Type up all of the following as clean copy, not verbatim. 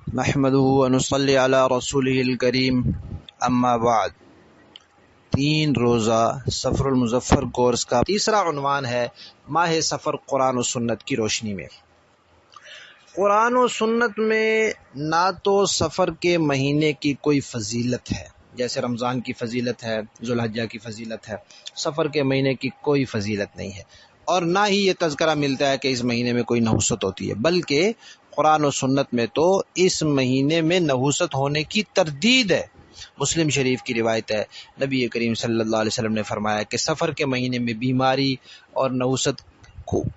نحمده ونصلي علی رسولہ الکریم اما بعد۔ 3 روزہ سفر المظفر کورس کا تیسرا عنوان ہے ماہ سفر قرآن و سنت کی روشنی میں۔ قرآن و سنت میں نہ تو سفر کے مہینے کی کوئی فضیلت ہے، جیسے رمضان کی فضیلت ہے، ذوالحجہ کی فضیلت ہے، سفر کے مہینے کی کوئی فضیلت نہیں ہے، اور نہ ہی یہ تذکرہ ملتا ہے کہ اس مہینے میں کوئی نحوست ہوتی ہے، بلکہ قرآن و سنت میں تو اس مہینے میں نحوست ہونے کی تردید ہے۔ مسلم شریف کی روایت ہے، نبی کریم صلی اللہ علیہ وسلم نے فرمایا کہ سفر کے مہینے میں بیماری اور نحوست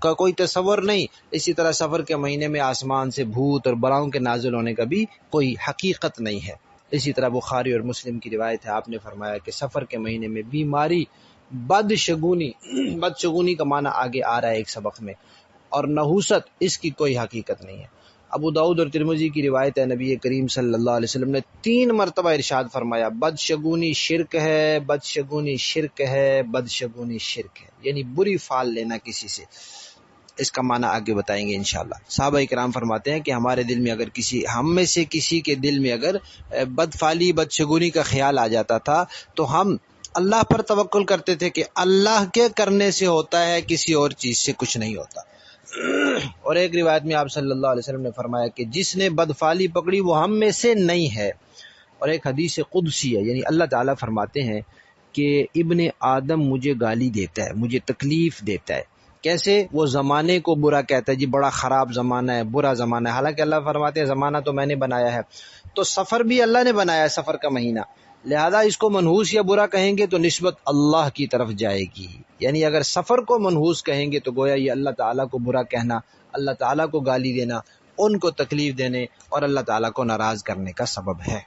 کا کوئی تصور نہیں، اسی طرح سفر کے مہینے میں آسمان سے بھوت اور بلاؤں کے نازل ہونے کا بھی کوئی حقیقت نہیں ہے۔ اسی طرح بخاری اور مسلم کی روایت ہے، آپ نے فرمایا کہ سفر کے مہینے میں بیماری، بدشگونی کا معنی آگے آ رہا ہے ایک سبق میں، اور نحوست اس کی کوئی حقیقت نہیں ہے۔ ابو داؤد اور ترمذی کی روایت ہے، نبی کریم صلی اللہ علیہ وسلم نے 3 مرتبہ ارشاد فرمایا، بدشگونی شرک ہے، بدشگونی شرک ہے، بدشگونی شرک ہے، یعنی بری فال لینا کسی سے۔ اس کا معنی آگے بتائیں گے انشاءاللہ۔ صحابہ کرام فرماتے ہیں کہ ہمارے دل میں اگر ہم میں سے کسی کے دل میں اگر بدفالی، بدشگونی کا خیال آ جاتا تھا تو ہم اللہ پر توکل کرتے تھے کہ اللہ کے کرنے سے ہوتا ہے، کسی اور چیز سے کچھ نہیں ہوتا۔ اور ایک روایت میں آپ صلی اللہ علیہ وسلم نے فرمایا کہ جس نے بدفالی پکڑی وہ ہم میں سے نہیں ہے۔ اور ایک حدیث قدسی ہے، یعنی اللہ تعالیٰ فرماتے ہیں کہ ابن آدم مجھے گالی دیتا ہے، مجھے تکلیف دیتا ہے۔ کیسے؟ وہ زمانے کو برا کہتا ہے، جی بڑا خراب زمانہ ہے، برا زمانہ ہے، حالانکہ اللہ فرماتے ہیں زمانہ تو میں نے بنایا ہے۔ تو سفر بھی اللہ نے بنایا ہے، سفر کا مہینہ، لہذا اس کو منحوس یا برا کہیں گے تو نسبت اللہ کی طرف جائے گی، یعنی اگر سفر کو منحوس کہیں گے تو گویا یہ اللہ تعالیٰ کو برا کہنا، اللہ تعالیٰ کو گالی دینا، ان کو تکلیف دینے اور اللہ تعالیٰ کو ناراض کرنے کا سبب ہے۔